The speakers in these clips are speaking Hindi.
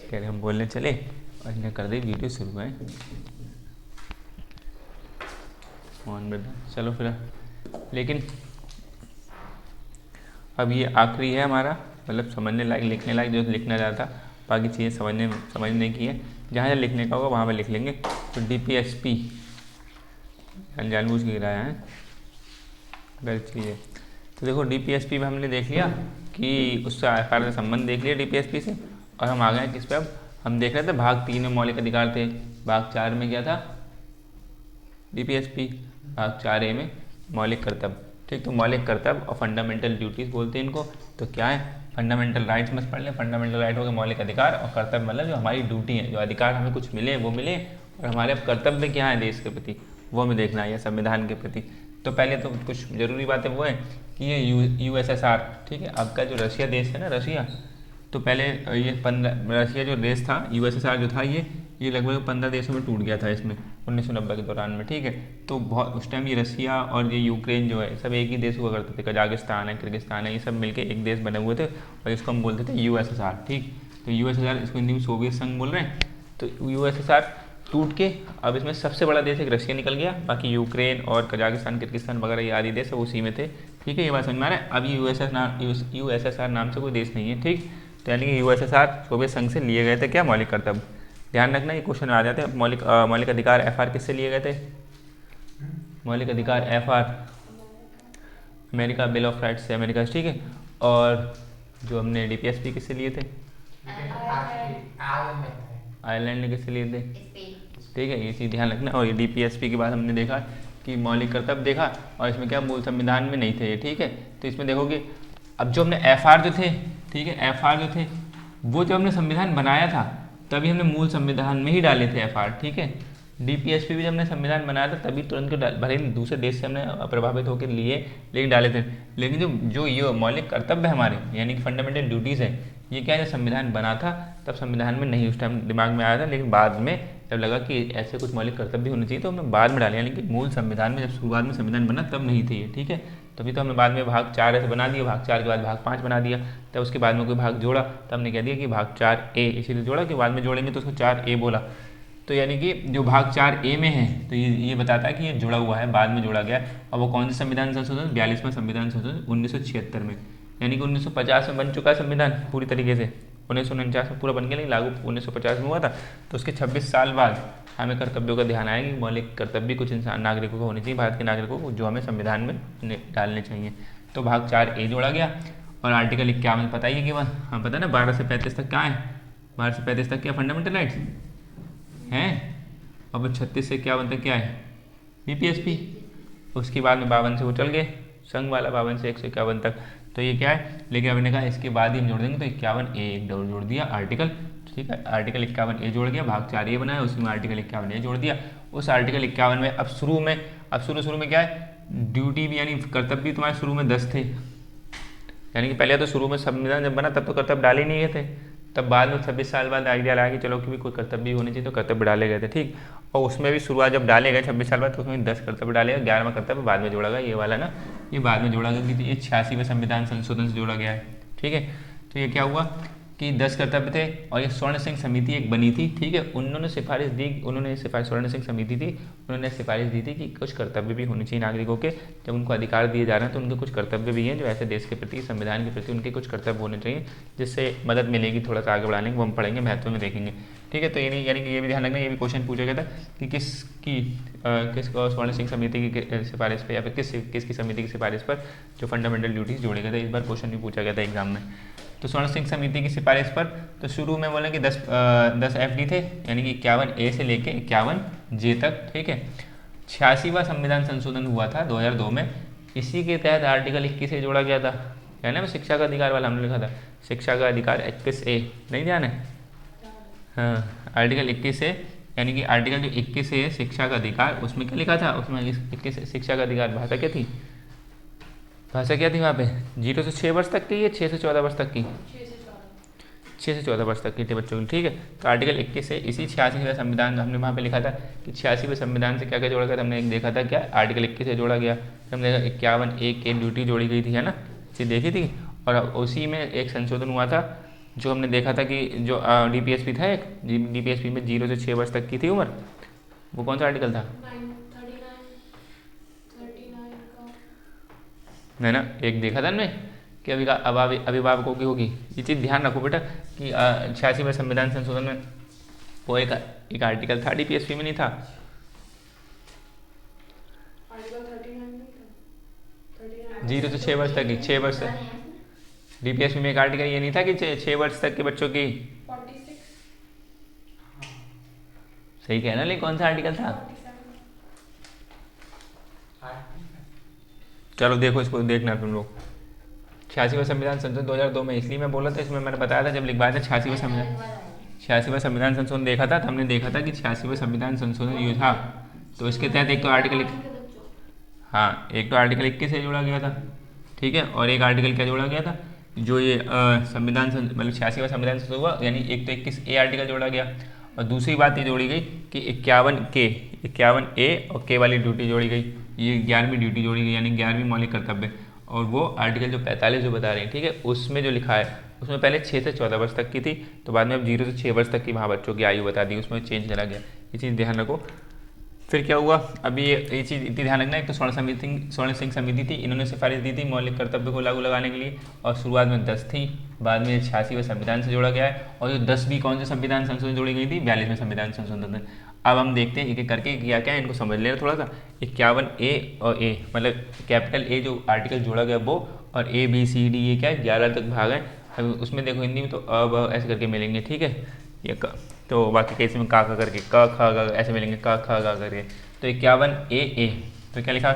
कह रहे हम बोलने चले और इन्हें कर दी वीडियो शुरू है फोन में। चलो फिर, लेकिन अब ये आखिरी है हमारा, मतलब समझने लायक लिखने लायक जो लिखना चाहता, बाकी चीज़ें समझने की है। जहाँ जहाँ लिखने का होगा वहाँ पे लिख लेंगे। तो DPSP जानबूझ के गिराया है गलत चीज़ है। तो देखो DPSP में हमने देख लिया कि उससे आकार का संबंध देख लिया DPSP से, और हम आ गए किस पे। अब हम देख रहे थे भाग 3 में मौलिक अधिकार थे, भाग 4 में क्या था DPSP, भाग 4A में मौलिक कर्तव्य। ठीक, तो मौलिक कर्तव्य और फंडामेंटल ड्यूटीज़ बोलते हैं इनको। तो क्या है, फंडामेंटल राइट्स मत पढ़ लें। फंडामेंटल राइट हो गए मौलिक अधिकार, और कर्तव्य मतलब जो हमारी ड्यूटी है, जो अधिकार हमें कुछ मिले वो मिले, और हमारे अब कर्तव्य क्या है देश के प्रति वो हमें देखना है, या संविधान के प्रति। तो पहले तो कुछ ज़रूरी बातें वो है कि ये USSR, ठीक है, अब का जो रशिया देश है ना, रशिया, तो पहले ये 15 रशिया जो देश था, USSR जो था, ये लगभग 15 देशों में टूट गया था इसमें 1990 के दौरान में। ठीक है, तो बहुत उस टाइम ये रशिया और ये यूक्रेन जो है सब एक ही देश हुआ करते थे। कजाकिस्तान है, किर्गिस्तान है, ये सब मिलके एक देश बने हुए थे, और इसको हम बोलते थे USSR। ठीक, तो USSR, इसको हिंदी में सोवियत संघ बोल रहे हैं। तो USSR टूट के अब इसमें सबसे बड़ा देश एक रशिया निकल गया, बाकी यूक्रेन और कजाकिस्तान, किर्गिस्तान वगैरह ये आदि देश सब उसी में थे। ठीक है, ये बात समझ में आ रहा है। अब USSR नाम से कोई देश नहीं है। ठीक, तो यानी कि USSR सोवियत संघ से लिए गए थे क्या, मौलिक कर्तव्य। ध्यान रखना, ये क्वेश्चन आ जाते हैं। मौलिक अधिकार FR किससे लिए गए थे, मौलिक अधिकार FR America, bill of rights से अमेरिका। ठीक है, और जो हमने DPSP किससे लिए थे, आयरलैंड ने किससे लिए थे। ठीक है, ये चीज़ ध्यान रखना। और ये DPSP के बाद हमने देखा कि मौलिक कर्तव्य देखा, और इसमें क्या मूल संविधान में नहीं थे ये। ठीक है, तो इसमें देखोगे अब जो हमने FR जो थे, ठीक है, FR जो थे वो जब हमने संविधान बनाया था तभी हमने मूल संविधान में ही डाले थे FR। ठीक है, DPSP भी जब हमने संविधान बनाया था तभी तुरंत के भले ही दूसरे देश से हमने प्रभावित होकर लिए, लेकिन डाले थे। लेकिन जो ये मौलिक कर्तव्य है हमारे, यानी कि फंडामेंटल ड्यूटीज़ है, ये क्या है, जब संविधान बना था तब संविधान में नहीं उस टाइम दिमाग में आया था, लेकिन बाद में जब लगा कि ऐसे कुछ मौलिक कर्तव्य भी होने चाहिए तो हमने बाद में डाले। यानी कि मूल संविधान में जब शुरुआत में संविधान बना तब नहीं थे ये। ठीक है, तभी तो हमने बाद में भाग 4 ऐसे बना दिया, भाग 4 के बाद भाग 5 बना दिया, तब उसके बाद में कोई भाग जोड़ा तब हमने कह दिया कि भाग 4A, इसीलिए जोड़ा कि बाद में जोड़ेंगे तो उसको 4A बोला। तो यानी कि जो भाग 4A में है तो ये बताता है कि ये जुड़ा हुआ है, बाद में जोड़ा गया। और वो कौन सा संविधान संशोधन, 42वां संविधान संशोधन 1976 में, यानी कि 1950 में बन चुका है संविधान पूरी तरीके से। 1949 में पूरा बन गया, नहीं लागू 1950 में हुआ था। तो उसके 26 साल बाद हमें कर्तव्यों का ध्यान आया कि मौलिक कर्तव्य भी कुछ इंसान नागरिकों को होने चाहिए, भारत के नागरिकों को, जो हमें संविधान में डालने चाहिए। तो भाग 4A जोड़ा गया। और आर्टिकल 51 पता ही है कि हाँ पता है ना, 12 से 35 तक क्या है, 12 से 35 तक क्या फंडामेंटल राइट्स हैं, और 36 से 51 तक क्या है DPSP। उसके बाद में 52 से वो चल गए संघ वाला, 52 से 151 तक। तो ये क्या है, लेकिन हमने कहा इसके बाद ही हम जोड़ देंगे, तो 51A एक जोड़ दिया आर्टिकल। ठीक है, आर्टिकल 51A जोड़ दिया, भाग 4A बनाया, उसमें आर्टिकल 51A जोड़ दिया। उस आर्टिकल 51 में अब शुरू में क्या है, ड्यूटी भी यानी कर्तव्य भी तुम्हारे शुरू में 10 थे। यानी कि पहले तो शुरू में संविधान जब बना तब तो कर्तव्य डाले ही नहीं गए थे, तब बाद में 26 साल बाद आइडिया आया कि चलो कि भी कोई कर्तव्य भी होने चाहिए, तो कर्तव्य डाले गए थे। ठीक, और उसमें भी शुरुआत जब डाले गए 26 साल बाद, तो उसमें 10 कर्तव्य डाले गए, 11वां कर्तव्य बाद में जोड़ा गया, ये वाला ना, ये बाद में जोड़ा गया, कि ये 86वें संविधान संशोधन से जोड़ा गया है। ठीक है, तो ये क्या हुआ कि 10 कर्तव्य थे, और ये स्वर्ण सिंह समिति एक बनी थी। ठीक है, उन्होंने सिफारिश दी, स्वर्ण सिंह समिति थी, उन्होंने सिफारिश दी थी कि कुछ कर्तव्य भी होने चाहिए नागरिकों के, जब उनको अधिकार दिए जा रहे हैं तो उनके कुछ कर्तव्य भी हैं जो ऐसे देश के प्रति, संविधान के प्रति उनके कुछ कर्तव्य होने चाहिए, जिससे मदद मिलेगी थोड़ा सा आगे बढ़ाने की, वो हम पढ़ेंगे, महत्व में देखेंगे। ठीक है, तो ये नहीं, यानी कि ये भी ध्यान रखना, ये भी क्वेश्चन पूछा गया था कि किस स्वर्ण सिंह समिति की सिफारिश पर, या फिर किसकी समिति की सिफारिश पर जो फंडामेंटल ड्यूटीज़ जोड़े गए थे। इस बार क्वेश्चन भी पूछा गया था एग्जाम में। तो स्वर्ण सिंह समिति की सिफारिश पर तो शुरू में बोले कि 10 FD थे, यानी कि 51A से लेके 51J तक। ठीक है, 86वां संविधान संशोधन हुआ था 2002 में, इसी के तहत आर्टिकल 21A जोड़ा गया था। है ना, शिक्षा का अधिकार वाला हमने लिखा था, शिक्षा का अधिकार 21A, नहीं ध्यान है, हाँ आर्टिकल 21A, यानी कि आर्टिकल जो 21A है शिक्षा का अधिकार, उसमें क्या लिखा था, उसमें 21 शिक्षा का अधिकार भाषा क्या थी, वहाँ पे 0 से 6 वर्ष तक की, या 6 से 14 वर्ष तक की, 6 से 14 वर्ष तक की थी बच्चों की। ठीक है, तो आर्टिकल 21 से इसी 86वें संविधान हमने वहाँ पे लिखा था कि 86वें संविधान से क्या क्या जोड़ा गया था, हमने एक देखा था क्या, आर्टिकल 21 से जोड़ा गया, हमने 51A की ड्यूटी जोड़ी गई थी, है ना, इसे देखी थी। और उसी में एक संशोधन हुआ था जो हमने देखा था कि जो डीपीएसपी था एक, डीपीएसपी में 0 से 6 वर्ष तक की थी उम्र, वो कौन सा आर्टिकल था? 39 है ना। एक देखा था हमने कि अभिभावकों की होगी। ये चीज़ ध्यान रखो बेटा कि 86वें संविधान संशोधन में वो एक आर्टिकल था, डीपीएसपी में नहीं था। आर्टिकल 0 से 6 वर्ष तक की, 6 वर्ष तक डीपीएसपी में एक आर्टिकल ये नहीं था कि 6 वर्ष तक के बच्चों की 46। सही कहना, लेकिन कौन सा आर्टिकल था? चलो देखो, इसको देखना तुम लोग। 86वां संविधान संशोधन 2002 में, इसलिए मैं बोला था, इसमें मैंने बताया था जब लिखवाया था 86वां संविधान संशोधन देखा था, तो हमने देखा था कि 86वां संविधान संशोधन ये था। तो इसके तहत एक तो आर्टिकल, हाँ, एक तो आर्टिकल 21 से जोड़ा गया था, ठीक है, और एक आर्टिकल क्या जोड़ा गया था, जो ये संविधान मतलब 86वां संविधान संशोधन हुआ, यानी एक तो 21A आर्टिकल जोड़ा गया, और दूसरी बात ये जोड़ी गई कि 51A और K वाली ड्यूटी जोड़ी गई, ये 11वीं ड्यूटी जोड़ी गई, यानी 11वीं मौलिक कर्तव्य। और वो आर्टिकल जो 45 जो बता रहे हैं, ठीक है, उसमें जो लिखा है उसमें पहले 6 से 14 वर्ष तक की थी, तो बाद में अब 0 से 6 वर्ष तक की वहाँ बच्चों की आयु बता दी, उसमें चेंज करा गया। ये चीज़ ध्यान रखो। फिर क्या हुआ, अभी ये चीज़ इतनी ध्यान रखना, एक तो स्वर्ण सिंह समिति थी, इन्होंने सिफारिश दी थी मौलिक कर्तव्य को लागू लगाने के लिए, और शुरुआत में 10 थी, बाद में 86वें संविधान से जोड़ा गया है, और जो 10 भी कौन से संविधान संशोधन जोड़ी गई थी, 42वें संविधान संशोधन। अब हम देखते हैं एक एक करके क्या क्या है, इनको समझ लेना थोड़ा सा। 51A और A, मतलब कैपिटल A जो आर्टिकल जोड़ा गया वो, और ABCD ये क्या है, 11 तक भाग है। अब उसमें देखो हिंदी में तो अब ऐसे करके मिलेंगे, ठीक है, ये तो बाकी कैसे में का करके क ख ऐसे मिलेंगे, क ख करके। तो 51A तो क्या लिखा,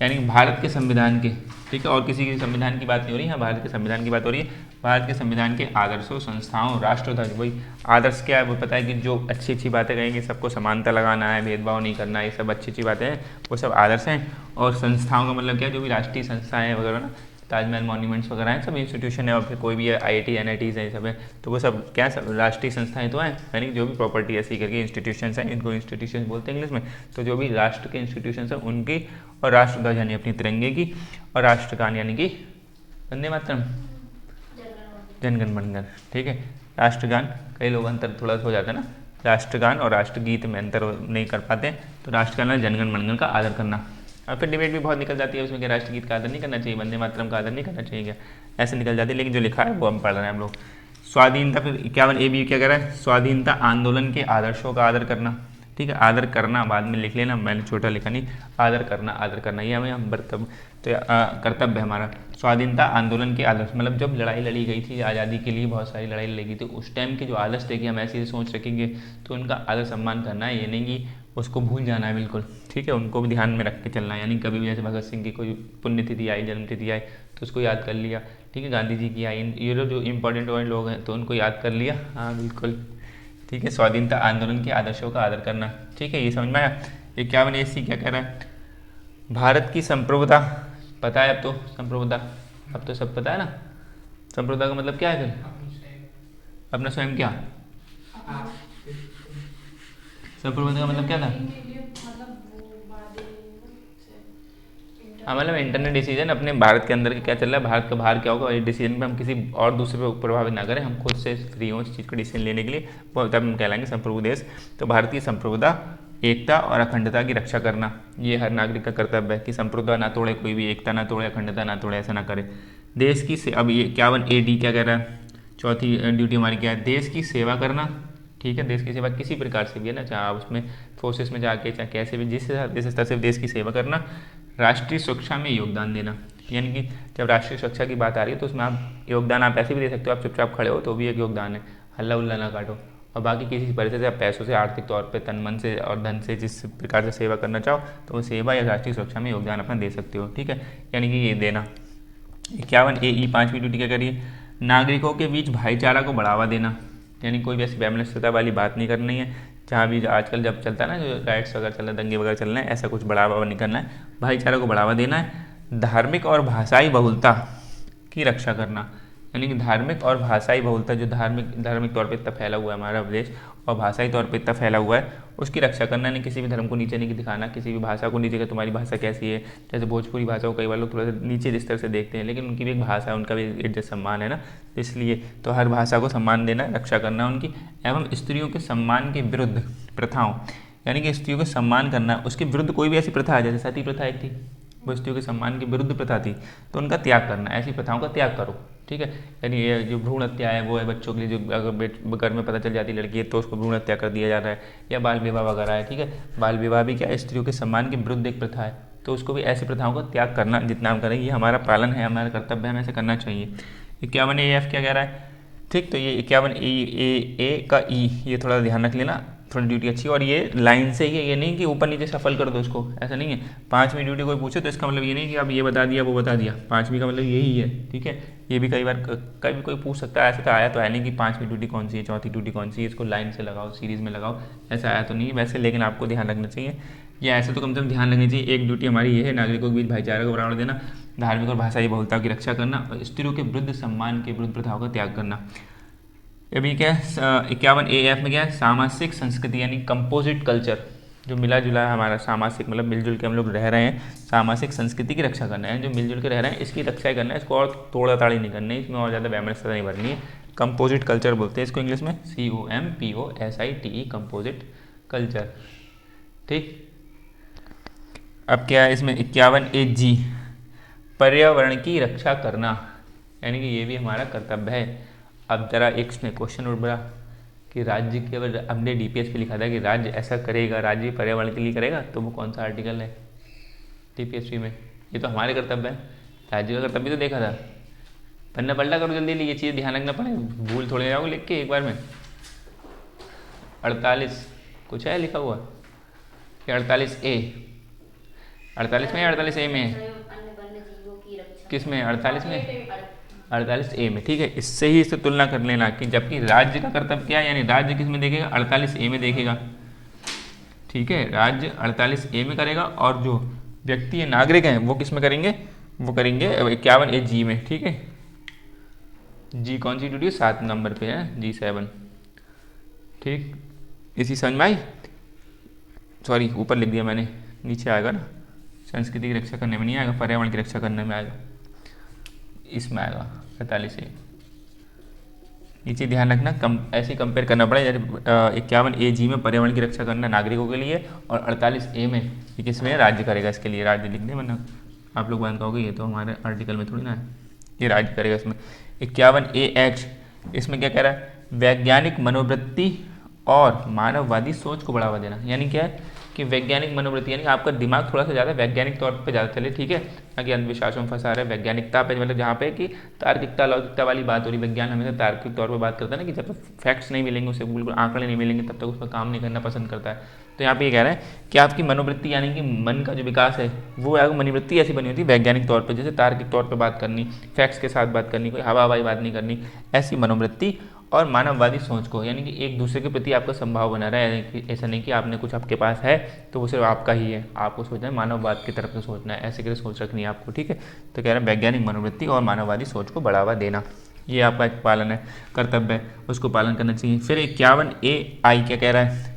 यानी भारत के संविधान के, ठीक है, और किसी के संविधान की बात नहीं हो रही है, भारत के संविधान की बात हो रही है। भारत के संविधान के आदर्शों, संस्थाओं, राष्ट्रध्वज, वही आदर्श क्या है वो पता है कि जो अच्छी अच्छी बातें कहेंगे, सबको समानता लगाना है, भेदभाव नहीं करना है, ये सब अच्छी अच्छी बातें हैं, वो सब आदर्श हैं। और संस्थाओं का मतलब क्या, जो भी राष्ट्रीय संस्थाएं वगैरह ना, ताजमहल मॉन्यूमेंट्स वगैरह हैं, सब इंस्टीट्यूशन है, और फिर कोई भी IIT NITs हैं, ये सब है, तो वो सब क्या सब राष्ट्रीय संस्थाएं तो हैं, यानी जो भी प्रॉपर्टी ऐसी करके इंस्टीट्यूशंस हैं, इनको इंस्टीट्यूशन बोलते हैं इंग्लिश में। तो जो भी राष्ट्र के इंस्टीट्यूशंस हैं उनकी, और राष्ट्रध्वज यानी अपनी तिरंगे की, और राष्ट्रगान यानी कि वंदे मातरम, जनगण मनगण, ठीक है। राष्ट्रगान, कई लोग अंतर थोड़ा हो जाता है ना, राष्ट्रगान और राष्ट्रगीत में अंतर नहीं कर पाते, तो राष्ट्रगान और जनगण मनगण का आदर करना। और फिर डिबेट भी बहुत निकल जाती है उसमें कि राष्ट्रगीत का आदर नहीं करना चाहिए, वंदे मातरम का आदर नहीं करना चाहिए, क्या ऐसे निकल जाती है, लेकिन जो लिखा है वो हम पढ़ रहे हैं हम लोग। स्वाधीनता, फिर 51A क्या कह रहा है, स्वाधीनता आंदोलन के आदर्शों का आदर करना, ठीक है, आदर करना बाद में लिख लेना, मैंने छोटा लिखा नहीं, आदर करना ये हमें हम कर्तव्य है हमारा। स्वाधीनता आंदोलन के आदर्श, मतलब जब लड़ाई लड़ी गई थी आज़ादी के लिए, बहुत सारी लड़ाई लड़ी गई थी, उस टाइम के जो आदर्श थे कि हम ऐसी सोच रखेंगे, तो उनका आदर सम्मान करना है, ये नहीं कि उसको भूल जाना है बिल्कुल, ठीक है, उनको भी ध्यान में रख के चलना है। यानी कभी भी जैसे भगत सिंह की कोई पुण्यतिथि आई, जन्मतिथि आई, तो उसको याद कर लिया, ठीक है, गांधी जी की आई, ये जो इंपॉर्टेंट लोग हैं तो उनको याद कर लिया, हाँ बिल्कुल, ठीक है। स्वाधीनता आंदोलन के आदर्शों का आदर करना, ठीक है, ये समझ में आया। 51A क्या कह रहा है, भारत की संप्रभुता, पता है अब तो संप्रभुता, अब तो सब पता है ना, संप्रभुता का मतलब क्या है, फिर अपना स्वयं क्या, संप्रभुता का मतलब क्या था, हाँ मतलब इंटरनल डिसीजन, अपने भारत के अंदर क्या चल रहा है, भारत का बाहर क्या होगा, ये डिसीजन पे हम किसी और दूसरे पे प्रभावित ना करें, हम खुद से फ्री हों इस चीज़ का डिसीजन लेने के लिए, वो तब हम कहलाएंगे संप्रभु देश। तो भारत की संप्रभुता, एकता और अखंडता की रक्षा करना, ये हर नागरिक का कर्तव्य है कि संप्रभुता ना तोड़े, कोई भी एकता ना तोड़े, अखंडता ना तोड़े, ऐसा ना करे। देश की अब ये 51AD क्या कह रहा है, चौथी ड्यूटी हमारी क्या है, देश की सेवा करना, ठीक है, देश की सेवा किसी प्रकार से भी है ना, चाहे आप उसमें फोर्सेस में जाके, चाहे कैसे भी, जिस स्तर से देश की सेवा करना। राष्ट्रीय सुरक्षा में योगदान देना, यानी कि जब राष्ट्रीय सुरक्षा की बात आ रही है तो उसमें आप योगदान आप ऐसे भी दे सकते हो, आप चुपचाप खड़े हो तो भी एक योगदान है, हल्ला उल्ला ना काटो। और बाकी किसी परिस्थिति से आप पैसों से, आर्थिक तौर पे, तन मन से और धन से जिस प्रकार से सेवा करना चाहो, तो वो सेवा या राष्ट्रीय सुरक्षा में योगदान अपना दे सकते हो, ठीक है, यानी कि ये देना। 51AE पाँचवीं ड्यूटी क्या करिए, नागरिकों के बीच भाईचारा को बढ़ावा देना, यानी कोई भी ऐसी वैमनस्यता वाली बात नहीं करनी है, जहाँ भी आजकल जब चलता है ना, जो राइट्स वगैरह चल रहा है, दंगे वगैरह चल रहे हैं, ऐसा कुछ बढ़ावा नहीं करना है, भाईचारा को बढ़ावा देना है। धार्मिक और भाषाई बहुलता की रक्षा करना, यानी कि धार्मिक और भाषाई बहुलता, जो धार्मिक तौर पे इतना फैला हुआ है हमारा देश और भाषाई तौर पे इतना फैला हुआ है, उसकी रक्षा करना, नहीं किसी भी धर्म को नीचे नहीं दिखाना, किसी भी भाषा को नीचे, कि तुम्हारी भाषा कैसी है। जैसे भोजपुरी भाषा को कई बार लोग थोड़ा सा नीचे स्तर से देखते हैं, लेकिन उनकी भी एक भाषा है, उनका भी इज्जत सम्मान है ना, इसलिए तो हर भाषा को सम्मान देना, रक्षा करना उनकी, एवं स्त्रियों के सम्मान के विरुद्ध प्रथाओं, यानी कि स्त्रियों को सम्मान करना, उसके विरुद्ध कोई भी ऐसी प्रथा है, जैसे सती प्रथा एक थी, वो स्त्रियों के सम्मान के विरुद्ध प्रथा थी, तो उनका त्याग करना, ऐसी प्रथाओं का त्याग करो, ठीक है। यानी ये जो भ्रूण हत्या है वो है बच्चों के लिए, जो अगर घर में पता चल जाती लड़की है तो उसको भ्रूण हत्या कर दिया जाता है, या बाल विवाह वगैरह है, ठीक है। बाल विवाह भी क्या है, स्त्रियों के सम्मान के विरुद्ध एक प्रथा है, तो उसको भी ऐसी प्रथाओं का त्याग करना, जितना हम करें ये हमारा पालन है, हमारा कर्तव्य है, हमें ऐसा करना चाहिए। 51 AF क्या कह रहा है, ठीक, तो ये 51 ए का ई, ये थोड़ा ध्यान रख लेना, थोड़ी ड्यूटी अच्छी, और ये लाइन से ही है, ये नहीं कि ऊपर नीचे सफल कर दो उसको, ऐसा नहीं है। 5वीं ड्यूटी कोई पूछे तो इसका मतलब ये नहीं कि आप ये बता दिया वो बता दिया, 5वीं का मतलब यही है, ठीक है। ये भी कई बार कभी कोई पूछ सकता है, ऐसा तो आया तो है नहीं कि 5वीं ड्यूटी कौन सी है, 4थी ड्यूटी कौन सी है, इसको लाइन से लगाओ, सीरीज़ में लगाओ, ऐसा आया तो नहीं है वैसे, लेकिन आपको ध्यान रखना चाहिए, या ऐसे तो कम से कम ध्यान रखनी चाहिए। एक ड्यूटी हमारी ये है, नागरिकों के बीच भाईचारे को बढ़ावा देना, धार्मिक और भाषाई बहुलता की रक्षा करना, और स्त्रियों के विरुद्ध सम्मान के विरुद्ध प्रथाओं का त्याग करना। अभी क्या है 51 AF में क्या है, सामाजिक संस्कृति, यानी कंपोजिट कल्चर, जो मिला जुला है हमारा, सामाजिक मतलब मिलजुल के हम लोग रह रहे हैं, सामाजिक संस्कृति की रक्षा करना है, जो मिलजुल के रह रहे हैं इसकी रक्षा करना है, इसको और तोड़ा ताड़ी नहीं करनी है, इसमें और ज़्यादा वैमनस्यता नहीं भरनी है। कंपोजिट कल्चर बोलते हैं इसको इंग्लिश में, COMPOSITE, कंपोजिट कल्चर, ठीक। अब क्या है इसमें 51 AG, पर्यावरण की रक्षा करना, यानी कि ये भी हमारा कर्तव्य है। अब जरा एक इसमें क्वेश्चन उठ पड़ा कि राज्य के, अगर हमने DPS पे लिखा था कि राज्य ऐसा करेगा, राज्य पर्यावरण के लिए करेगा, तो वो कौन सा आर्टिकल है DPSP में, ये तो हमारे कर्तव्य है, राज्य का कर्तव्य तो देखा था। पन्ना पलटा करो जल्दी, ये चीज़ ध्यान रखना पड़े, भूल थोड़े जाओगे लिख के एक बार में। 48 कुछ है लिखा हुआ कि 48A, 48 में या 48A में है, किस में, 48 में, 48A में, ठीक है। इससे ही इससे तुलना कर लेना कि जबकि राज्य का कर्तव्य क्या है, यानी राज्य किस में देखेगा, 48A में देखेगा, ठीक है, राज्य 48A में करेगा, और जो व्यक्ति है, नागरिक हैं, वो किस में करेंगे, वो करेंगे 51 AG में, ठीक है। जी कौन सी ड्यूटी, 7 नंबर पे है, G7, ठीक। इसी समझ में आई, सॉरी ऊपर लिख दिया मैंने, नीचे आएगा ना, संस्कृति की रक्षा करने में नहीं आएगा, पर्यावरण की रक्षा करने में आएगा, इसमें आएगा 48A। नीचे ध्यान रखना, ऐसे कंपेयर करना पड़ेगा, जैसे 51 AG में पर्यावरण की रक्षा करना नागरिकों के लिए, और 48A में ये किसमें राज्य करेगा, इसके लिए राज्य लिख दे, वरना आप लोग बात कहोगे ये तो हमारे आर्टिकल में थोड़ी ना है, ये राज्य करेगा इसमें। 51 AH, इसमें क्या कह रहा है, वैज्ञानिक मनोवृत्ति और मानववादी सोच को बढ़ावा देना, यानी क्या है कि वैज्ञानिक मनोवृत्ति, यानी आपका दिमाग थोड़ा सा ज़्यादा वैज्ञानिक तौर पे ज़्यादा चले, ठीक है, ना कि अंधविश्वासों में फंसा रहे, वैज्ञानिकता पे, मतलब जहाँ पे कि तार्किकता लौकिकता वाली बात हो रही। विज्ञान हमेशा तार्किक तौर पे बात करता है ना, कि जब तक फैक्ट्स नहीं मिलेंगे, उसे बिल्कुल आंकड़े नहीं मिलेंगे, तब तक उस पर काम नहीं करना पसंद करता है। तो यहाँ पे ये कह रहे हैं कि आपकी मनोवृत्ति, यानी कि मन का जो विकास है, वो मनोवृत्ति ऐसी बनी होती है वैज्ञानिक तौर पर, जैसे तार्किक तौर पर बात करनी, फैक्ट्स के साथ बात करनी, कोई हवा हवाई बात नहीं करनी, ऐसी मनोवृत्ति और मानववादी सोच को, यानी कि एक दूसरे के प्रति आपका संभाव बना रहा है, कि ऐसा नहीं कि आपने कुछ आपके पास है तो वो सिर्फ आपका ही है, आपको सोचना है मानववाद की तरफ से सोचना है, ऐसे कैसे सोच रखनी है आपको, ठीक है। तो कह रहे हैं वैज्ञानिक मनोवृत्ति और मानववादी सोच को बढ़ावा देना, ये आपका एक पालन है, कर्तव्य है, उसको पालन करना चाहिए। फिर 51 AI क्या कह रहा है,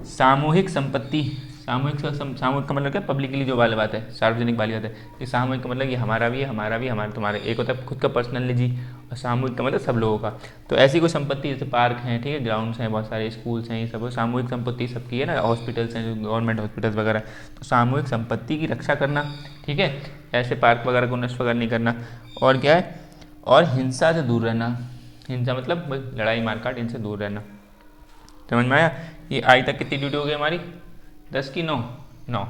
सामूहिक संपत्ति, सामूहिक का मतलब क्या, पब्लिकली जो वाली बात है, सार्वजनिक वाली बात है। ये सामूहिक का मतलब ये हमारा भी है, हमारा भी, हमारा तुम्हारा, एक होता है खुद का पर्सनल निजी, और सामूहिक का मतलब सब लोगों का। तो ऐसी कोई संपत्ति, जैसे पार्क हैं, ठीक है, ग्राउंड्स हैं, बहुत सारे स्कूल्स हैं, ये सब सामूहिक संपत्ति सबकी है ना, हॉस्पिटल्स हैं, जो गवर्नमेंट हॉस्पिटल्स वगैरह, तो सामूहिक संपत्ति की रक्षा करना, ठीक है, ऐसे पार्क वगैरह को नष्ट वगैरह नहीं करना। और क्या है, और हिंसा से दूर रहना, हिंसा मतलब लड़ाई मारकाट, इनसे दूर रहना। समझ में आया। ये आई तक कितनी ड्यूटी हो गई हमारी, 10 की 9।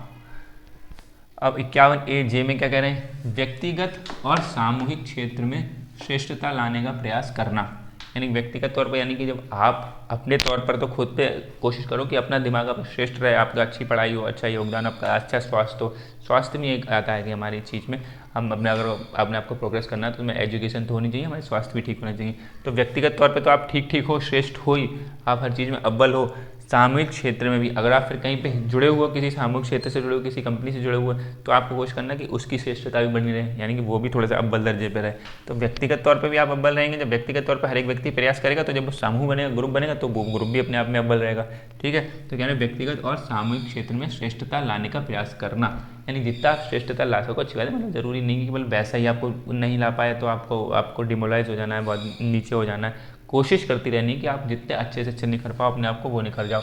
अब 51 AJ में क्या कह रहे हैं, व्यक्तिगत और सामूहिक क्षेत्र में श्रेष्ठता लाने का प्रयास करना, यानी व्यक्तिगत तौर पर, यानी कि जब आप अपने तौर पर तो खुद पे कोशिश करो कि अपना दिमाग आप श्रेष्ठ रहे, आपका अच्छी पढ़ाई हो, अच्छा योगदान, आपका अच्छा स्वास्थ्य हो। स्वास्थ्य में एक आता है कि हमारी चीज़ में हम अपने, अगर अपने आपको प्रोग्रेस करना है तो हमें एजुकेशन तो होनी चाहिए, हमारे स्वास्थ्य भी ठीक होना चाहिए। तो व्यक्तिगत तौर पे तो आप ठीक हो, श्रेष्ठ हो ही, आप हर चीज़ में अव्वल हो, सामूहिक क्षेत्र में भी अगर आप फिर कहीं पे जुड़े हुए किसी सामूहिक क्षेत्र से जुड़े हुए किसी कंपनी से जुड़े हुए तो आपको कोशिश करना कि उसकी श्रेष्ठता भी बनी रहे, यानी कि वो भी थोड़ा सा अव्वल दर्जे पर रहे। तो व्यक्तिगत तौर पर भी आप अव्वल रहेंगे। जब व्यक्तिगत तौर पर हर एक व्यक्ति प्रयास करेगा तो जब वो समूह बनेगा, ग्रुप बनेगा, तो वो ग्रुप भी अपने आप में अव्वल रहेगा। ठीक है, तो कहना व्यक्तिगत और सामूहिक क्षेत्र में श्रेष्ठता लाने का प्रयास करना, यानी जितना आप श्रेष्ठता ला सको अच्छी बात है। मतलब जरूरी नहीं कि केवल वैसा ही आपको नहीं ला पाए तो आपको डिमोलाइज हो जाना है, बहुत नीचे हो जाना है। कोशिश करती रहनी कि आप जितने अच्छे से अच्छे निखर पाओ अपने आप को, वो निखर जाओ।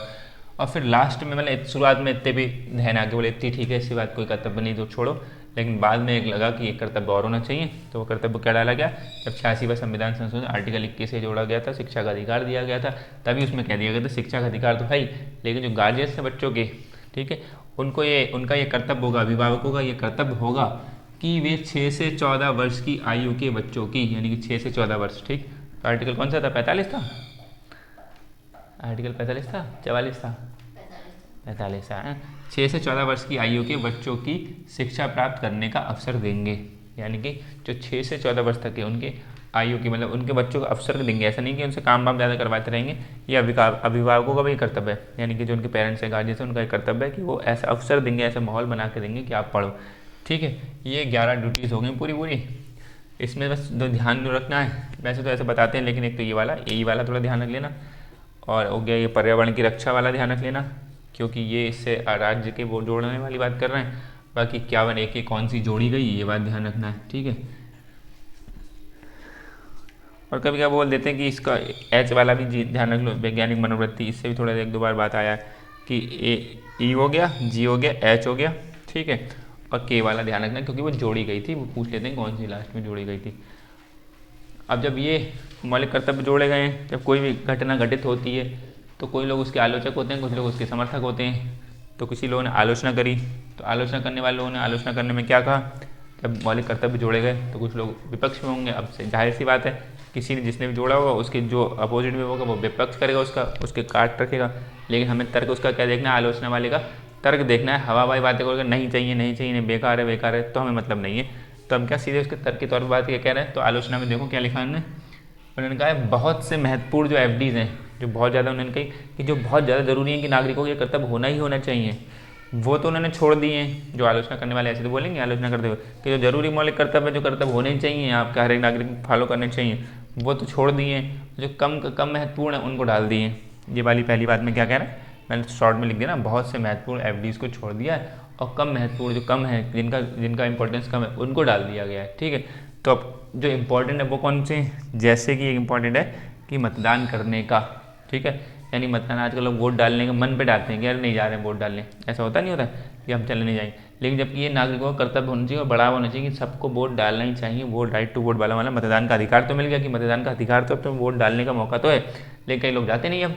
और फिर लास्ट में मतलब शुरुआत में इतने भी ध्यान आके बोले इतनी ठीक है, इसके बाद कोई कर्तव्य नहीं तो छोड़ो, लेकिन बाद में एक लगा कि एक कर्तव्य और होना चाहिए। तो वो कर्तव्य क्या डाला गया, जब 86वां संविधान संशोधन आर्टिकल 21 से जोड़ा गया था, शिक्षा का अधिकार दिया गया था, तभी उसमें कह दिया गया था शिक्षा का अधिकार तो है ही, लेकिन जो गार्जियंस हैं बच्चों के, ठीक है, उनका ये कर्तव्य होगा, अभिभावकों का ये कर्तव्य होगा कि वे 6 से 14 वर्ष की आयु के बच्चों की, यानी कि 6 से 14 वर्ष, ठीक, तो आर्टिकल कौन सा था, 45 था, आर्टिकल 45 था, 44 था, 45 था। 6 से 14 वर्ष की आयु के बच्चों की शिक्षा प्राप्त करने का अवसर देंगे, यानी कि जो 6 से 14 वर्ष तक है उनके आयु की, मतलब उनके बच्चों को अवसर देंगे। ऐसा नहीं कि उनसे काम वाम ज़्यादा करवाते रहेंगे, ये अभिभावकों का भी कर्तव्य है, यानी कि जो उनके पेरेंट्स हैं, गार्जियंस हैं, उनका एक कर्तव्य है कि वो ऐसा अवसर देंगे, ऐसा माहौल बना के देंगे कि आप पढ़ो। ठीक है, ये 11 ड्यूटीज़ हो गई पूरी। इसमें बस जो ध्यान रखना है, वैसे तो ऐसे बताते हैं, लेकिन एक तो ये वाला थोड़ा ध्यान रख लेना, और हो गया ये पर्यावरण की रक्षा वाला ध्यान रख लेना, क्योंकि ये इससे राज्य के वो जोड़ने वाली बात कर रहे हैं। बाकी 51 की कौन सी जोड़ी गई ये बात ध्यान रखना है। ठीक है, और कभी क्या बोल देते हैं कि इसका एच वाला भी ध्यान रख लो, वैज्ञानिक मनोवृत्ति, इससे भी थोड़ा 1-2 बार बात आया कि ई हो गया, जी हो गया, एच हो गया, ठीक है, और के वाला ध्यान रखना क्योंकि वो जोड़ी गई थी, वो पूछ लेते हैं कौन सी लास्ट में जोड़ी गई थी। अब जब ये मौलिक कर्तव्य जोड़े गए हैं, जब कोई भी घटना घटित होती है तो कोई लोग उसके आलोचक होते हैं, कुछ लोग उसके समर्थक होते हैं। तो किसी लोगों ने आलोचना करी, तो आलोचना करने वाले लोगों ने आलोचना करने में क्या कहा, जब मौलिक कर्तव्य जोड़े गए तो कुछ लोग विपक्ष में होंगे। अब से जाहिर सी बात है, किसी ने जिसने भी जोड़ा होगा उसके जो अपोजिट में होगा वो विपक्ष करेगा, उसके काट रखेगा। लेकिन हमें तर्क उसका क्या देखना है, आलोचना वाले का तर्क देखना है। हवाबाई बातें करके नहीं चाहिए, बेकार है, तो हमें मतलब नहीं है। तो हम क्या सीधे उसके तर्क के तौर पर बात कह रहे हैं। तो आलोचना में देखो क्या लिखा उन्होंने कहा है बहुत से महत्वपूर्ण जो एफडीज हैं, जो बहुत ज़्यादा, उन्होंने कही कि जो बहुत ज़्यादा ज़रूरी है कि नागरिकों के कर्तव्य होना ही होना चाहिए, वो तो उन्होंने छोड़ दिए हैं। जो आलोचना करने वाले ऐसे तो बोलेंगे आलोचना करते हुए कि जो जरूरी मौलिक कर्तव्य, जो कर्तव्य होने ही चाहिए, आपके हर एक नागरिक को फॉलो करने चाहिए, वो तो छोड़ दिए हैं। जो कम महत्वपूर्ण है उनको डाल दिए। ये वाली पहली बात में क्या कह रहा है, मैंने शॉर्ट में लिख दिया ना, बहुत से महत्वपूर्ण एफडीज को छोड़ दिया है और कम महत्वपूर्ण, जो कम है, जिनका इंपॉर्टेंस कम है, उनको डाल दिया गया है। ठीक है, तो अब जो इम्पोर्टेंट है वो कौन से, जैसे कि एक इम्पॉर्टेंट है कि मतदान करने का। ठीक है, यानी मतदान आजकल लोग वोट डालने के मन पे डालते हैं कि यार नहीं जा रहे हैं वोट डालने, ऐसा होता नहीं होता कि हम चले नहीं जाएंगे। लेकिन जबकि ये नागरिकों का कर्तव्य होना चाहिए और बढ़ावा होना चाहिए कि सबको वोट डालना ही चाहिए। वोट, राइट टू वोट वाला मतदान का अधिकार तो मिल गया कि मतदान का अधिकार तो अब तो वोट डालने का मौका तो है, लेकिन कई लोग जाते नहीं अब।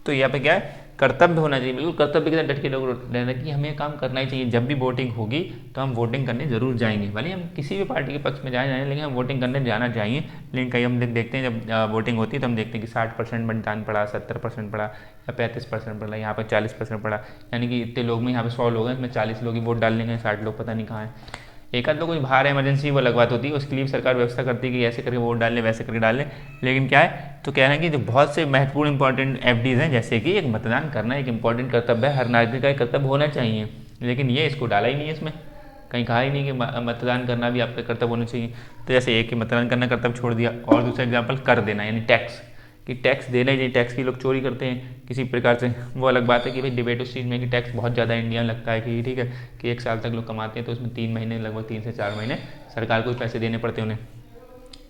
तो यहाँ पे क्या है, कर्तव्य होना चाहिए, बिल्कुल कर्तव्य के साथ डट के लोग रहना कि हमें काम करना ही चाहिए। जब भी वोटिंग होगी तो हम वोटिंग करने जरूर जाएंगे, भले हम किसी भी पार्टी के पक्ष में जाएं, लेकिन हम वोटिंग करने जाना चाहिए। लेकिन कई हम देखते हैं जब वोटिंग होती है तो हम देखते हैं कि 60% मतदान पड़ा, 70% पड़ा या 35% पड़ा, यहाँ पर 40% पड़ा। यानी कि इतने लोग में, यहाँ पे 100 लोग हैं, इसमें 40 लोग ही वोट डालने गए, 60 लोग पता नहीं कहाँ हैं। एक आध लोग कोई बाहर इमरजेंसी वो लगवात होती है, उसके लिए सरकार व्यवस्था करती है कि ऐसे करके वोट डाल लें, वैसे करके डाल लें। लेकिन क्या है, तो कह रहे हैं कि जो बहुत से महत्वपूर्ण इंपॉर्टेंट एफडीज हैं, जैसे कि एक मतदान करना एक इंपॉर्टेंट कर्तव्य है, हर नागरिक का एक कर्तव्य होना चाहिए, लेकिन ये इसको डाला ही नहीं है, इसमें कहीं कहा ही नहीं कि मतदान करना भी आपका कर्तव्य होना चाहिए। तो जैसे एक मतदान करना कर्तव्य छोड़ दिया, और दूसरा एग्जाम्पल कर देना, यानी टैक्स, कि टैक्स देना ही चाहिए। टैक्स की लोग चोरी करते हैं किसी प्रकार से, वो अलग बात है कि भाई डिबेट उस चीज़ में कि टैक्स बहुत ज़्यादा इंडिया में लगता है कि ठीक है कि 1 साल तक लोग कमाते हैं तो उसमें 3 महीने, लगभग 3 से 4 महीने सरकार को पैसे देने पड़ते हैं उन्हें।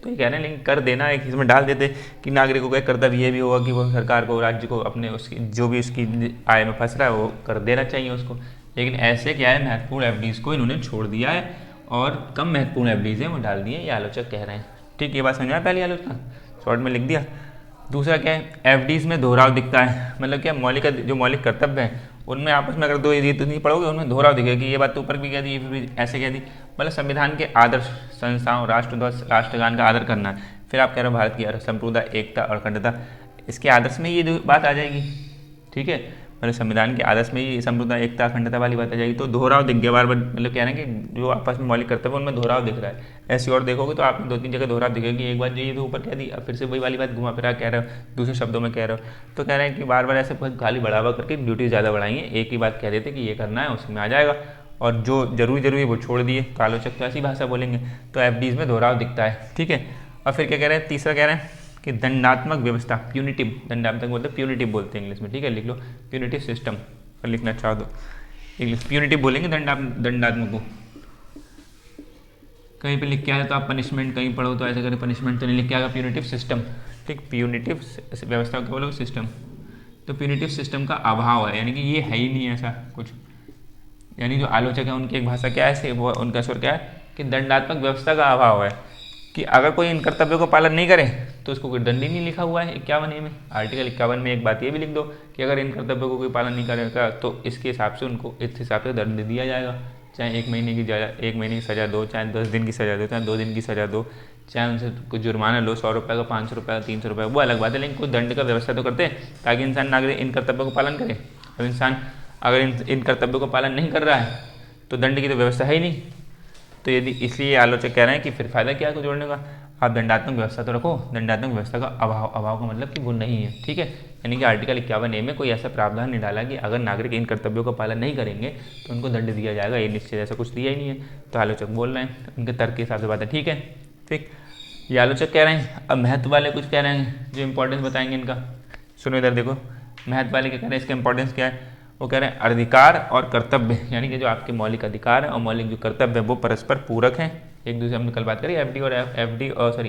तो ये कह रहे हैं, लेकिन कर देना एक इसमें डाल देते कि नागरिकों का कर्तव्य ये भी होगा कि वो सरकार को, राज्य को अपने उसकी जो भी उसकी आय में फंस रहा है वो कर देना चाहिए उसको। लेकिन ऐसे क्या है, महत्वपूर्ण एफडीज को इन्होंने छोड़ दिया है और कम महत्वपूर्ण एफडीज हैं वो डाल दिए, ये आलोचक कह रहे हैं। ठीक, ये बात समझ में आया, पहली आलोचना शॉर्ट में लिख दिया। दूसरा क्या है, एफडीज में दोहराव दिखता है, मतलब क्या, जो मौलिक कर्तव्य है उनमें आपस में अगर दो ये तो नहीं पढ़ोगे, उनमें दोहराव दिखेगा कि ये बात तो ऊपर भी कह दी, फिर ऐसे कह दी। मतलब संविधान के आदर्श, संस्थाओं, राष्ट्रध्वज, राष्ट्रगान का आदर करना। फिर आप कह रहे हो भारत की संप्रभुता, एकता और अखंडता, इसके आदर्श में ये बात आ जाएगी। ठीक है, मतलब संविधान के आदर्श में ही संप्रभुता, एकता, अखंडता वाली बात आ जाएगी। तो दोहराव दिख गया बार बार, मतलब कह रहे हैं कि जो आपस में मौलिक कर्तव्य उनमें दोहराव दिख रहा है। ऐसे और देखोगे तो आपने 2-3 जगह दोहराव दिखेगी, एक बात जो ये तो ऊपर कह दी, अब फिर से वही वाली बात घुमा फिरा कह रहे हो, दूसरे शब्दों में कह रहे हो। तो कह रहे हैं कि बार बार ऐसे खाली बढ़ावा करके ड्यूटी ज़्यादा बढ़ाएंगे, एक ही बात कह देते कि ये करना है उसमें आ जाएगा, और जो जरूरी वो छोड़ दिए। तो आलोचक तो ऐसी भाषा बोलेंगे, तो एफडीज में दोहराव दिखता है, ठीक है। और फिर क्या कह रहे हैं, तीसरा कह रहे हैं कि दंडात्मक व्यवस्था, प्यूनिटिव, दंडात्मक बोलते हैं, प्यूनिटिव बोलते हैं इंग्लिश में, ठीक है, लिख लो प्यूनिटिव सिस्टम, पर लिखना चाहो तो इंग्लिश प्यूनिटिव बोलेंगे दंडात्मक को। कहीं पे लिख के आया तो आप पनिशमेंट, कहीं पढ़ो तो ऐसे करें पनिशमेंट, तो नहीं लिख के आएगा प्यूनिटिव सिस्टम, ठीक, प्यूनिटिव व्यवस्था को बोलोगे सिस्टम। तो प्यूनिटिव सिस्टम का अभाव है, यानी कि ये है ही नहीं ऐसा कुछ, यानी जो आलोचक है उनकी एक भाषा क्या है, वो उनका स्वर क्या है कि दंडात्मक व्यवस्था का अभाव है, कि अगर कोई इन कर्तव्यों का पालन नहीं करे तो उसको कोई दंड ही नहीं लिखा हुआ है 51A में। आर्टिकल 51 में एक बात ये भी लिख दो कि अगर इन कर्तव्यों को कोई पालन नहीं करेगा तो इसके हिसाब से उनको इस हिसाब से दंड दिया जाएगा, चाहे 1 महीने की सज़ा दो, चाहे 10 दिन की सज़ा दो, चाहे 2 दिन की सज़ा दो, चाहे उनसे कुछ जुर्माना लो, 100 रुपये का, 500 रुपये का, 300 रुपये, वो अलग बात है, लेकिन कोई दंड का व्यवस्था तो करते हैं ताकि इंसान नागरिक इन कर्तव्यों को पालन करे। अब इंसान अगर इन कर्तव्यों को पालन नहीं कर रहा है तो दंड की तो व्यवस्था है ही नहीं। तो यदि इसलिए आलोचक कह रहे हैं कि फिर फायदा क्या है को जोड़ने का, आप दंडात्मक व्यवस्था तो रखो, दंडात्मक व्यवस्था का अभाव का मतलब कि वो नहीं है, ठीक है। यानी कि आर्टिकल 51A में कोई ऐसा प्रावधान नहीं डाला कि अगर नागरिक इन कर्तव्यों का पालन नहीं करेंगे तो उनको दंड दिया जाएगा, ये निश्चित ऐसा कुछ दिया ही नहीं है। तो आलोचक बोल रहे हैं, उनके तर्क के हिसाब से बात है, ठीक है, ठीक। ये आलोचक कह रहे हैं। अब महत्व वाले कुछ कह रहे हैं जो इंपॉर्टेंस बताएंगे इनका, सुनो इधर देखो। महत्व वाले क्या कह रहे हैं, इसका इंपॉर्टेंस क्या है, वो कह रहे हैं अधिकार और कर्तव्य, यानी कि जो आपके मौलिक अधिकार है और मौलिक जो कर्तव्य है वो परस्पर पूरक हैं एक दूसरे। हमने कल बात करी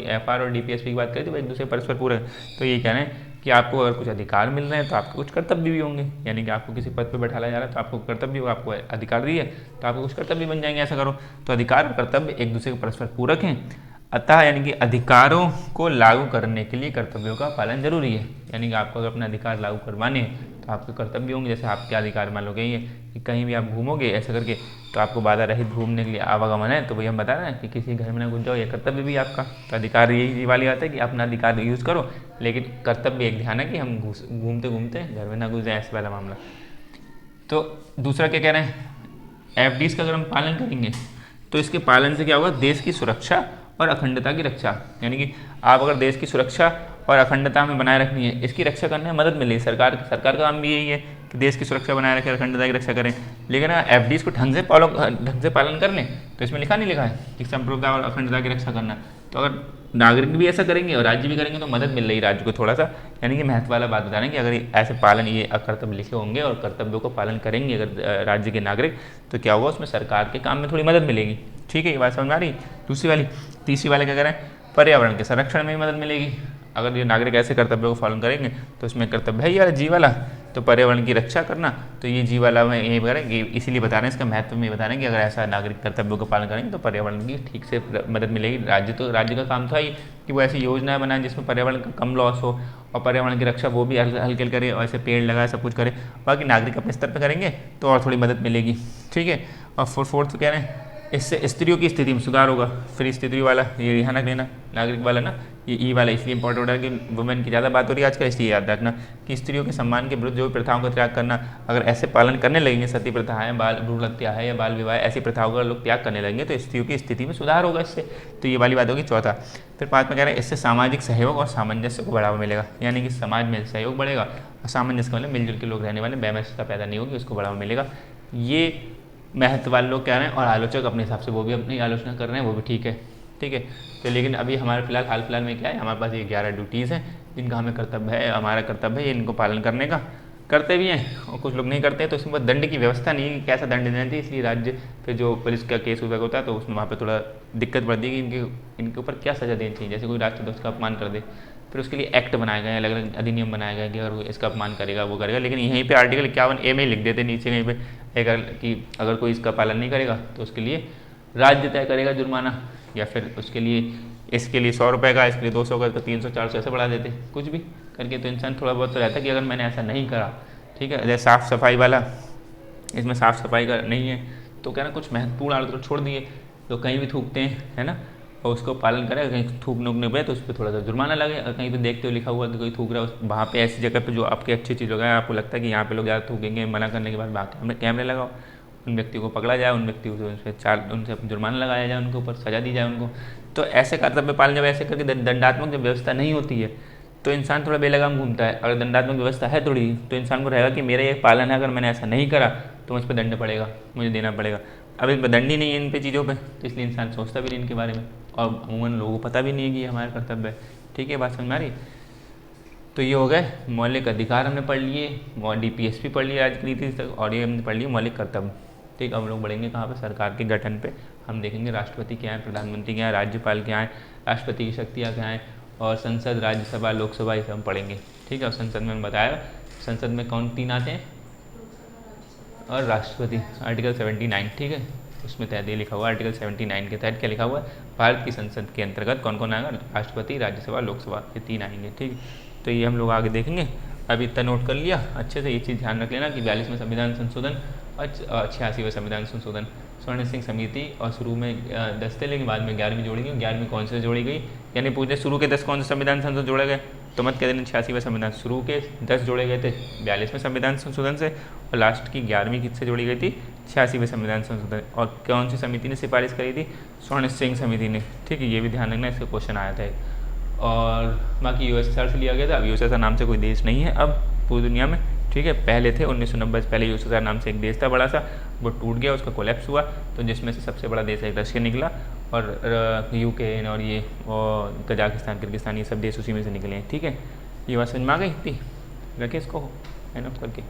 एफआर और डीपीएसपी की बात करी, तो वो एक दूसरे परस्पर पूरक है। तो ये कह रहे हैं कि आपको अगर कुछ अधिकार मिल रहे हैं तो आपको कुछ कर्तव्य भी होंगे, यानी कि आपको किसी पद पर बैठाया जा रहा है तो आपको कर्तव्य होगा, आपको अधिकार दिए तो आपको कुछ कर्तव्य बन जाएंगे, ऐसा करो। तो अधिकार और कर्तव्य एक दूसरे के परस्पर पूरक हैं, अतः यानी कि अधिकारों को लागू करने के लिए कर्तव्यों का पालन जरूरी है। यानी कि आपको अगर अपने अधिकार लागू करवाने हैं तो आपके कर्तव्य होंगे। जैसे आपके अधिकार मान लो ये कि कहीं भी आप घूमोगे ऐसा करके तो आपको बाधा रहित घूमने के लिए आवागमन है, तो वही हम बता रहे हैं कि किसी घर में ना घुस जाओ, ये कर्तव्य भी आपका। तो अधिकार यही वाली बात है कि अपना अधिकार यूज़ करो, लेकिन कर्तव्य एक ध्यान है कि हम घूमते घूमते घर में ना घुस जाए, ऐसा वाला मामला। तो दूसरा क्या कह रहे हैं, एफडीज का अगर हम पालन करेंगे तो इसके पालन से क्या होगा, देश की सुरक्षा और अखंडता की रक्षा। यानी कि आप अगर देश की सुरक्षा और अखंडता में बनाए रखनी है, इसकी रक्षा करने में मदद मिलेगी। सरकार का काम भी यही है कि देश की सुरक्षा बनाए रखें, अखंडता की रक्षा करें। लेकिन एफडीज को ढंग से पालन कर लें तो इसमें लिखा नहीं लिखा है कि संप्रभुता और अखंडता की रक्षा करना। तो अगर नागरिक भी ऐसा करेंगे और राज्य भी करेंगे तो मदद मिल रही राज्य को थोड़ा सा। यानी कि महत्व वाला बात बता रहे हैं कि अगर ऐसे पालन, ये कर्तव्य लिखे होंगे और कर्तव्यों को पालन करेंगे अगर राज्य के नागरिक, तो क्या होगा, उसमें सरकार के काम में थोड़ी मदद मिलेगी, ठीक है। ये बात समझ में आ रही। दूसरी वाली, तीसरी वाले क्या करें, पर्यावरण के संरक्षण में भी मदद मिलेगी। अगर ये नागरिक ऐसे कर्तव्यों को पालन करेंगे तो इसमें कर्तव्य है यार जी वाला, तो पर्यावरण की रक्षा करना, तो ये जी वाला में यही करेंगे। इसीलिए बता रहे हैं, इसका महत्व में बता रहे हैं कि अगर ऐसा नागरिक कर्तव्यों का पालन करेंगे तो पर्यावरण की ठीक से मदद मिलेगी। राज्य का काम था ही कि वो ऐसी योजनाएं बनाए जिसमें पर्यावरण का कम लॉस हो और पर्यावरण की रक्षा वो भी हल्के करे और ऐसे पेड़ लगाए, सब कुछ करे। बाकी नागरिक अपने स्तर पर करेंगे तो और थोड़ी मदद मिलेगी, ठीक है। और फोर्थ कह रहे हैं, इससे स्त्रियों की स्थिति में सुधार होगा। फिर स्त्री वाला ये ध्यान रख लेना, नागरिक वाला ना, ये ई वाला इसलिए इंपॉर्टेंट है कि वुमेन की ज़्यादा बात हो रही है आजकल, इसलिए याद रखना कि स्त्रियों के सम्मान के विरुद्ध जो भी प्रथाओं का त्याग करना, अगर ऐसे पालन करने लगेंगे, सती प्रथा है, बाल भ्रूण हत्या है या बाल विवाह, ऐसी प्रथाओं का लोग त्याग करने लगेंगे तो स्त्रियों की स्थिति में सुधार होगा इससे। तो ये वाली बात होगी चौथा। फिर 5 में कह रहे हैं, इससे सामाजिक सहयोग और सामंजस्य को बढ़ावा मिलेगा। यानी कि समाज में सहयोग बढ़ेगा और सामंजस्य का मतलब मिलजुल के लोग रहने वाले, वैमनस्यता पैदा नहीं होगी, उसको बढ़ावा मिलेगा। ये महत्व वाले लोग कह रहे हैं और आलोचक अपने हिसाब से वो भी अपनी आलोचना कर रहे हैं, वो भी ठीक है, ठीक है। तो लेकिन अभी हमारे हाल फिलहाल में क्या है, हमारे पास ये 11 ड्यूटीज़ हैं जिनका हमें कर्तव्य है, हमारा कर्तव्य है इनको पालन करने का, करते भी हैं और कुछ लोग नहीं करते हैं। तो इसमें दंड की व्यवस्था नहीं है कि कैसा दंड देना चाहिए, इसलिए राज्य फिर जो पुलिस का केस विभाग होता है तो उसमें वहाँ पे थोड़ा दिक्कत बढ़ती है कि इनके ऊपर क्या सज़ा देनी चाहिए। जैसे कोई राष्ट्रध्वज का अपमान कर दे, फिर उसके लिए एक्ट बनाए गए, अलग अलग अधिनियम बनाए गए कि अगर इसका अपमान करेगा वो करेगा। लेकिन यहीं पे आर्टिकल 51A में लिख देते नीचे कहीं पे कि अगर कोई इसका पालन नहीं करेगा तो उसके लिए राज्य तय करेगा जुर्माना, या फिर उसके लिए इसके लिए 100 रुपये का, इसके लिए 200 का, 300 400 ऐसे बढ़ा देते कुछ भी करके। तो इंसान थोड़ा बहुत तो रहता है कि अगर मैंने ऐसा नहीं करा, ठीक है। जैसे साफ़ सफाई वाला, इसमें साफ़ सफाई का नहीं है तो क्या ना कुछ महत्वपूर्ण आलोचना छोड़ दिए, तो कहीं भी थूकते हैं, है ना, और उसको पालन करें। कहीं थूकने उकने पे तो उस पर थोड़ा सा जुर्माना लगे। और कहीं पे देखते हो लिखा हुआ कि कोई थूक रहा है वहाँ पे ऐसी जगह पे जो आपकी अच्छी चीज़ होगा, आपको लगता है कि यहाँ पे लोग ज़्यादा थूकेंगे, मना करने के बाद वहाँ कैमरे लगाओ, उन व्यक्तियों को पकड़ा जाए, उन व्यक्तियों से उनसे जुर्माना लगाया जाए, उनके ऊपर सजा दी जाए उनको। तो ऐसे कर्तव्य पालन जब ऐसे करके दंडात्मक जब व्यवस्था नहीं होती है तो इंसान थोड़ा बेलगाम घूमता है। अगर दंडात्मक व्यवस्था है थोड़ी तो इंसान को रहेगा कि मेरा ये पालन है, अगर मैंने ऐसा नहीं करा तो मुझ पर दंड पड़ेगा, मुझे देना पड़ेगा। अब इन पर दंड ही नहीं है इन पे चीज़ों पे, तो इसलिए इंसान सोचता भी नहीं इनके बारे में, और अमूमन लोगों को पता भी नहीं है कि ये हमारा कर्तव्य है। ठीक है, बात समझ में आ रही। तो ये हो गए मौलिक अधिकार हमने पढ़ लिए, DPSP पढ़ लिया आज की नीति तक, और ये हमने पढ़ लिए मौलिक कर्तव्य। ठीक, अब हम लोग बढ़ेंगे कहाँ पे, सरकार के गठन पे। हम देखेंगे राष्ट्रपति क्या है, प्रधानमंत्री क्या है, राज्यपाल क्या है, राष्ट्रपति की शक्तियाँ क्या हैं, और संसद, राज्यसभा, लोकसभा, ये सब हम पढ़ेंगे। ठीक है, और संसद में बताया संसद में कौन 3 आते हैं, और राष्ट्रपति, आर्टिकल 79। ठीक है, उसमें तहत ये लिखा हुआ आर्टिकल 79 के तहत क्या लिखा हुआ है, भारत की संसद के अंतर्गत कौन कौन आएगा, राष्ट्रपति, राज्यसभा, लोकसभा, ये 3 आएंगे। ठीक, तो ये हम लोग आगे देखेंगे। अभी इतना नोट कर लिया अच्छे से, ये चीज़ ध्यान रख लेना कि 42वें संविधान संशोधन और 86वें संविधान संशोधन, स्वर्ण सिंह समिति, और शुरू में 10 थे लेकिन बाद में 11वीं जोड़ी गई। 11वीं कौन से जोड़ी गई, यानी पूछे शुरू के 10 कौन से संविधान संशोधन जोड़े गए, तो मत कह देना 86वें संविधान, शुरू के 10 जोड़े गए थे 42वें संविधान संशोधन से, और लास्ट की 11वीं किससे जोड़ी गई थी, 86वें संविधान संशोधन। और कौन सी समिति ने सिफारिश करी थी, स्वर्ण सिंह समिति ने। ठीक है, ये भी ध्यान रखना, इसका क्वेश्चन आया था। और बाकी USSR से लिया गया था। अब USSR नाम से कोई देश नहीं है अब पूरी दुनिया में। ठीक है, पहले थे 1990 से पहले USSR नाम से एक देश था बड़ा सा, वो टूट गया, उसका कोलैप्स हुआ, तो जिसमें से सबसे बड़ा देश एक रशिया निकला, और यूक्रेन और ये और कजाकिस्तान, किर्गिस्तान, ये सब देश उसी में से निकले हैं। ठीक है, ये बात समझ में आ गई थी, रखे इसको एंड ऑफ करके।